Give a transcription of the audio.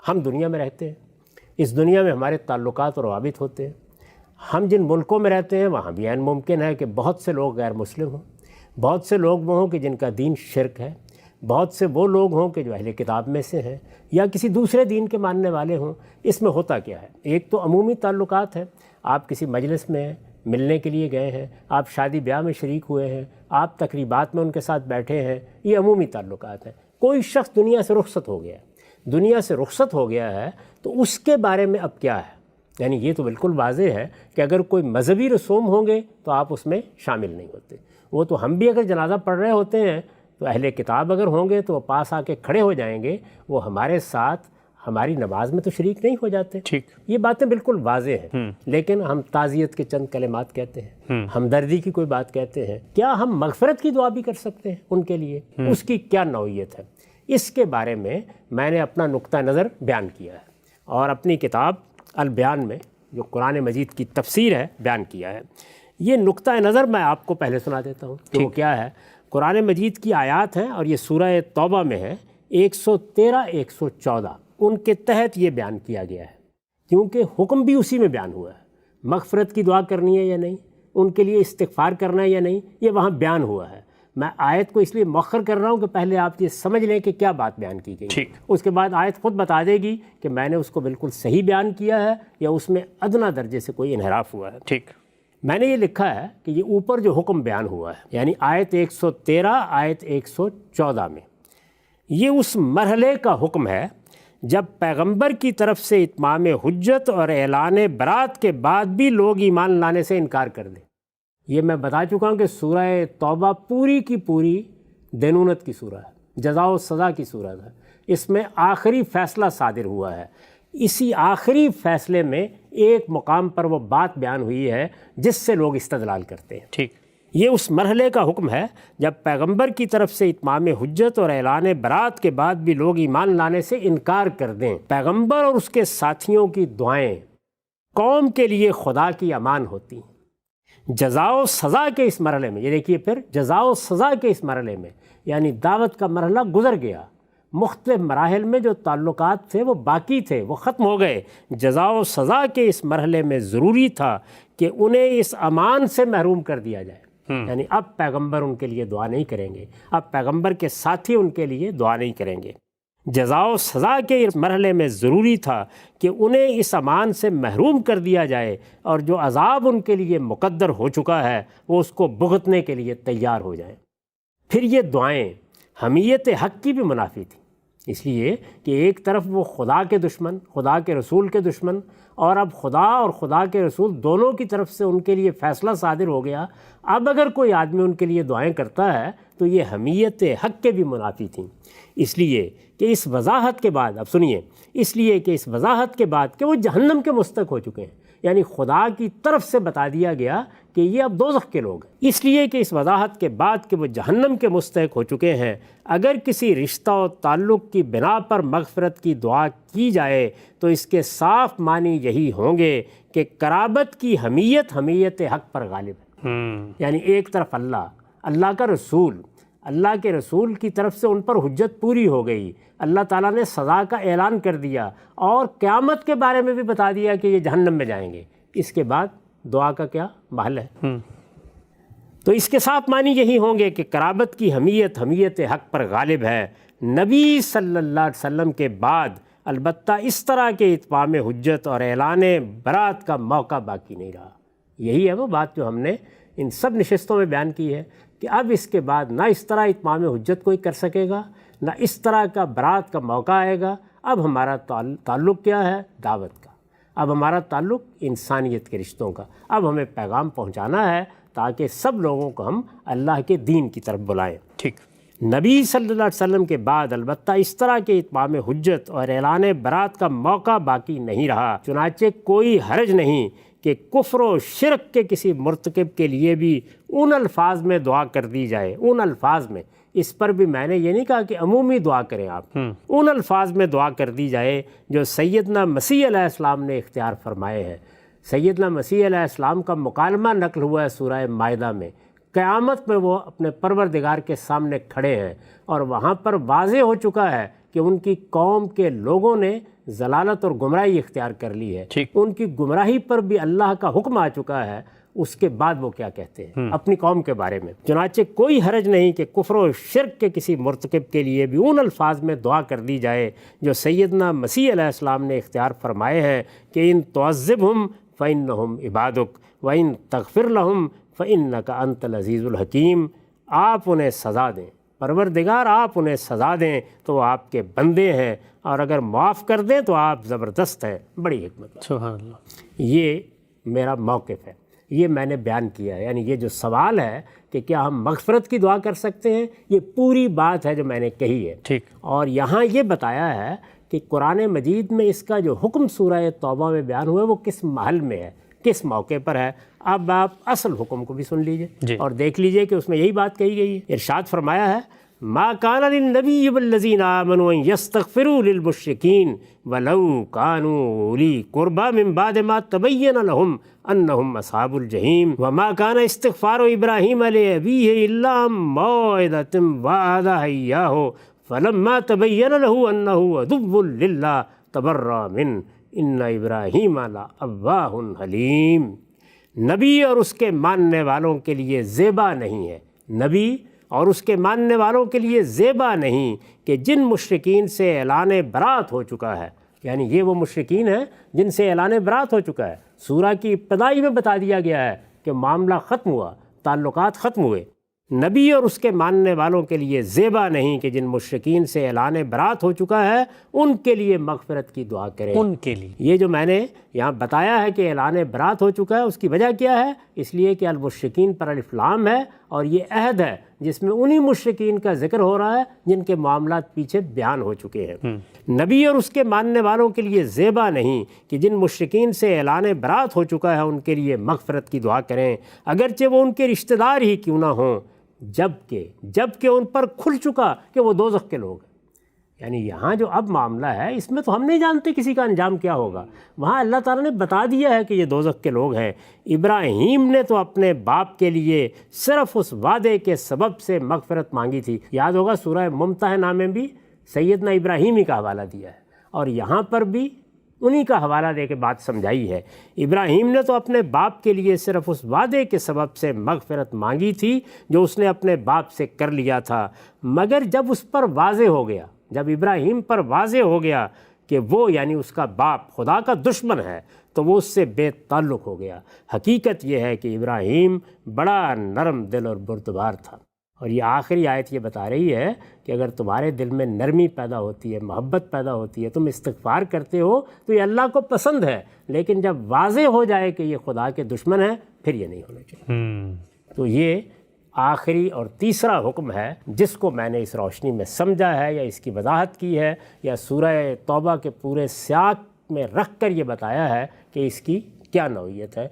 ہم دنیا میں رہتے ہیں، اس دنیا میں ہمارے تعلقات اور روابط ہوتے ہیں. ہم جن ملکوں میں رہتے ہیں وہاں بھی عین ممکن ہے کہ بہت سے لوگ غیر مسلم ہوں، بہت سے لوگ وہ ہوں کہ جن کا دین شرک ہے، بہت سے وہ لوگ ہوں کہ جو اہل کتاب میں سے ہیں یا کسی دوسرے دین کے ماننے والے ہوں. اس میں ہوتا کیا ہے؟ ایک تو عمومی تعلقات ہیں، آپ کسی مجلس میں ملنے کے لیے گئے ہیں، آپ شادی بیاہ میں شریک ہوئے ہیں، آپ تقریبات میں ان کے ساتھ بیٹھے ہیں، یہ عمومی تعلقات ہیں. کوئی شخص دنیا سے رخصت ہو گیا ہے، دنیا سے رخصت ہو گیا ہے تو اس کے بارے میں اب کیا ہے؟ یعنی یہ تو بالکل واضح ہے کہ اگر کوئی مذہبی رسوم ہوں گے تو آپ اس میں شامل نہیں ہوتے. وہ تو ہم بھی اگر جنازہ پڑھ رہے ہوتے ہیں تو اہل کتاب اگر ہوں گے تو وہ پاس آ کے کھڑے ہو جائیں گے، وہ ہمارے ساتھ ہماری نماز میں تو شریک نہیں ہو جاتے. ٹھیک، یہ باتیں بالکل واضح ہیں. لیکن ہم تعزیت کے چند کلمات کہتے ہیں، ہمدردی کی کوئی بات کہتے ہیں. کیا ہم مغفرت کی دعا بھی کر سکتے ہیں ان کے لیے؟ اس کی کیا نوعیت ہے؟ اس کے بارے میں میں نے اپنا نقطہ نظر بیان کیا ہے اور اپنی کتاب البیان میں جو قرآن مجید کی تفسیر ہے بیان کیا ہے. یہ نقطہ نظر میں آپ کو پہلے سنا دیتا ہوں کہ وہ کیا ہے. قرآن مجید کی آیات ہیں اور یہ سورہ توبہ میں ہے 113 114. ان کے تحت یہ بیان کیا گیا ہے کیونکہ حکم بھی اسی میں بیان ہوا ہے. مغفرت کی دعا کرنی ہے یا نہیں، ان کے لیے استغفار کرنا ہے یا نہیں، یہ وہاں بیان ہوا ہے. میں آیت کو اس لیے مؤخر کر رہا ہوں کہ پہلے آپ یہ سمجھ لیں کہ کیا بات بیان کی گئی. اس کے بعد آیت خود بتا دے گی کہ میں نے اس کو بالکل صحیح بیان کیا ہے یا اس میں ادنیٰ درجے سے کوئی انحراف ہوا ہے. ٹھیک، میں نے یہ لکھا ہے کہ یہ اوپر جو حکم بیان ہوا ہے یعنی آیت 113 آیت 114 میں، یہ اس مرحلے کا حکم ہے جب پیغمبر کی طرف سے اتمام حجت اور اعلان برات کے بعد بھی لوگ ایمان لانے سے انکار کر دیں. یہ میں بتا چکا ہوں کہ سورہ توبہ پوری کی پوری دینونت کی سورہ ہے، جزا و سزا کی سورہ ہے. اس میں آخری فیصلہ صادر ہوا ہے. اسی آخری فیصلے میں ایک مقام پر وہ بات بیان ہوئی ہے جس سے لوگ استدلال کرتے ہیں. ٹھیک، یہ اس مرحلے کا حکم ہے جب پیغمبر کی طرف سے اتمام حجت اور اعلان برات کے بعد بھی لوگ ایمان لانے سے انکار کر دیں. پیغمبر اور اس کے ساتھیوں کی دعائیں قوم کے لیے خدا کی امان ہوتی ہیں. جزا و سزا کے اس مرحلے میں، یہ دیکھیے پھر جزا و سزا کے اس مرحلے میں یعنی دعوت کا مرحلہ گزر گیا، مختلف مراحل میں جو تعلقات تھے وہ باقی تھے، وہ ختم ہو گئے. جزا و سزا کے اس مرحلے میں ضروری تھا کہ انہیں اس امان سے محروم کر دیا جائے. یعنی اب پیغمبر ان کے لیے دعا نہیں کریں گے، اب پیغمبر کے ساتھی ان کے لیے دعا نہیں کریں گے. جزا و سزا کے اس مرحلے میں ضروری تھا کہ انہیں اس امان سے محروم کر دیا جائے اور جو عذاب ان کے لیے مقدر ہو چکا ہے وہ اس کو بھگتنے کے لیے تیار ہو جائیں. پھر یہ دعائیں حمیت حق کی بھی منافی تھیں، اس لیے کہ ایک طرف وہ خدا کے دشمن، خدا کے رسول کے دشمن، اور اب خدا اور خدا کے رسول دونوں کی طرف سے ان کے لیے فیصلہ صادر ہو گیا. اب اگر کوئی آدمی ان کے لیے دعائیں کرتا ہے تو یہ حمیت حق کے بھی منافی تھیں. اس لیے کہ اس وضاحت کے بعد، اب سنیے، اس لیے کہ اس وضاحت کے بعد کہ وہ جہنم کے مستحق ہو چکے ہیں، یعنی خدا کی طرف سے بتا دیا گیا کہ یہ اب دوزخ کے لوگ ہیں. اس لیے کہ اس وضاحت کے بعد کہ وہ جہنم کے مستحق ہو چکے ہیں، اگر کسی رشتہ و تعلق کی بنا پر مغفرت کی دعا کی جائے تو اس کے صاف معنی یہی ہوں گے کہ قرابت کی حمیت حق پر غالب ہے. یعنی ایک طرف اللہ کا رسول، اللہ کے رسول کی طرف سے ان پر حجت پوری ہو گئی، اللہ تعالیٰ نے سزا کا اعلان کر دیا اور قیامت کے بارے میں بھی بتا دیا کہ یہ جہنم میں جائیں گے. اس کے بعد دعا کا کیا محل ہے؟ تو اس کے ساتھ معنی یہی ہوں گے کہ قرابت کی حمیت حق پر غالب ہے. نبی صلی اللہ علیہ وسلم کے بعد البتہ اس طرح کے اتمام حجت اور اعلان برات کا موقع باقی نہیں رہا. یہی ہے وہ بات جو ہم نے ان سب نشستوں میں بیان کی ہے کہ اب اس کے بعد نہ اس طرح اتمام حجت کوئی کر سکے گا، نہ اس طرح کا برات کا موقع آئے گا. اب ہمارا تعلق کیا ہے؟ دعوت کا. اب ہمارا تعلق انسانیت کے رشتوں کا. اب ہمیں پیغام پہنچانا ہے تاکہ سب لوگوں کو ہم اللہ کے دین کی طرف بلائیں. ٹھیک، نبی صلی اللہ علیہ وسلم کے بعد البتہ اس طرح کے اتمام حجت اور اعلان برات کا موقع باقی نہیں رہا. چنانچہ کوئی حرج نہیں کہ کفر و شرک کے کسی مرتکب کے لیے بھی ان الفاظ میں دعا کر دی جائے. ان الفاظ میں، اس پر بھی میں نے یہ نہیں کہا کہ عمومی دعا کریں آپ، ان الفاظ میں دعا کر دی جائے جو سیدنا مسیح علیہ السلام نے اختیار فرمائے ہیں. سیدنا مسیح علیہ السلام کا مکالمہ نقل ہوا ہے سورہ مائدہ میں. قیامت میں وہ اپنے پروردگار کے سامنے کھڑے ہیں اور وہاں پر واضح ہو چکا ہے کہ کہ ان کی قوم کے لوگوں نے ضلالت اور گمراہی اختیار کر لی ہے، ان کی گمراہی پر بھی اللہ کا حکم آ چکا ہے، اس کے بعد وہ کیا کہتے ہیں اپنی قوم کے بارے میں۔ چنانچہ کوئی حرج نہیں کہ کفر و شرک کے کسی مرتکب کے لیے بھی ان الفاظ میں دعا کر دی جائے جو سیدنا مسیح علیہ السلام نے اختیار فرمائے ہیں کہ ان تعذبہم فإنہم عبادک وإن تغفر لہم فإنک انت العزیز الحکیم۔ آپ انہیں سزا دیں، پروردگار آپ انہیں سزا دیں تو وہ آپ کے بندے ہیں، اور اگر معاف کر دیں تو آپ زبردست ہیں، بڑی حکمت۔ سبحان اللہ۔ یہ میرا موقف ہے، یہ میں نے بیان کیا ہے۔ یعنی یہ جو سوال ہے کہ کیا ہم مغفرت کی دعا کر سکتے ہیں، یہ پوری بات ہے جو میں نے کہی ہے۔ ٹھیک۔ اور یہاں یہ بتایا ہے کہ قرآن مجید میں اس کا جو حکم سورہ توبہ میں بیان ہوا ہے وہ کس محل میں ہے، کس موقع پر ہے۔ اب آپ اصل حکم کو بھی سن لیجئے اور دیکھ لیجئے کہ اس میں یہی بات کہی گئی ہے۔ ارشاد فرمایا ہے ما کان للنبی والذین آمنوا ان یستغفروا للمشرکین ولو کانوا اولی قربی من بعد ما تبین لهم انہم اصحاب الجحیم وما کان استغفار ابراہیم لابیہ الا عن موعدۃ وعدہا ایاہ فلما تبین له انہ عدو للہ تبرأ منہ ان ابراہیم لأواہ حلیم۔ نبی اور اس کے ماننے والوں کے لیے زیبا نہیں ہے، نبی اور اس کے ماننے والوں کے لیے زیبا نہیں کہ جن مشرکین سے اعلان برات ہو چکا ہے، یعنی یہ وہ مشرکین ہیں جن سے اعلان برات ہو چکا ہے۔ سورہ کی ابتدائی میں بتا دیا گیا ہے کہ معاملہ ختم ہوا، تعلقات ختم ہوئے۔ نبی اور اس کے ماننے والوں کے لیے زیبا نہیں کہ جن مشرکین سے اعلان برات ہو چکا ہے ان کے لیے مغفرت کی دعا کریں۔ ان کے لیے یہ جو میں نے یہاں بتایا ہے کہ اعلان برات ہو چکا ہے، اس کی وجہ کیا ہے؟ اس لیے کہ المشرکین پر الف لام ہے، اور یہ عہد ہے جس میں انہی مشرکین کا ذکر ہو رہا ہے جن کے معاملات پیچھے بیان ہو چکے ہیں۔ نبی اور اس کے ماننے والوں کے لیے زیبا نہیں کہ جن مشرکین سے اعلان برات ہو چکا ہے ان کے لیے مغفرت کی دعا کریں، اگرچہ وہ ان کے رشتہ دار ہی کیوں نہ ہوں، جبکہ ان پر کھل چکا کہ وہ دوزخ کے لوگ ہیں۔ یعنی یہاں جو اب معاملہ ہے اس میں تو ہم نہیں جانتے کسی کا انجام کیا ہوگا، وہاں اللہ تعالیٰ نے بتا دیا ہے کہ یہ دوزخ کے لوگ ہیں۔ ابراہیم نے تو اپنے باپ کے لیے صرف اس وعدے کے سبب سے مغفرت مانگی تھی۔ یاد ہوگا سورہ ممتحنہ میں بھی سیدنا ابراہیم ہی کا حوالہ دیا ہے، اور یہاں پر بھی انہی کا حوالہ دے کے بات سمجھائی ہے۔ ابراہیم نے تو اپنے باپ کے لیے صرف اس وعدے کے سبب سے مغفرت مانگی تھی جو اس نے اپنے باپ سے کر لیا تھا، مگر جب اس پر واضح ہو گیا، جب ابراہیم پر واضح ہو گیا کہ وہ یعنی اس کا باپ خدا کا دشمن ہے تو وہ اس سے بے تعلق ہو گیا۔ حقیقت یہ ہے کہ ابراہیم بڑا نرم دل اور بردبار تھا، اور یہ آخری آیت یہ بتا رہی ہے کہ اگر تمہارے دل میں نرمی پیدا ہوتی ہے، محبت پیدا ہوتی ہے، تم استغفار کرتے ہو تو یہ اللہ کو پسند ہے، لیکن جب واضح ہو جائے کہ یہ خدا کے دشمن ہیں پھر یہ نہیں ہونا چاہیے۔ تو یہ آخری اور تیسرا حکم ہے جس کو میں نے اس روشنی میں سمجھا ہے یا اس کی وضاحت کی ہے یا سورہ توبہ کے پورے سیاق میں رکھ کر یہ بتایا ہے کہ اس کی کیا نوعیت ہے۔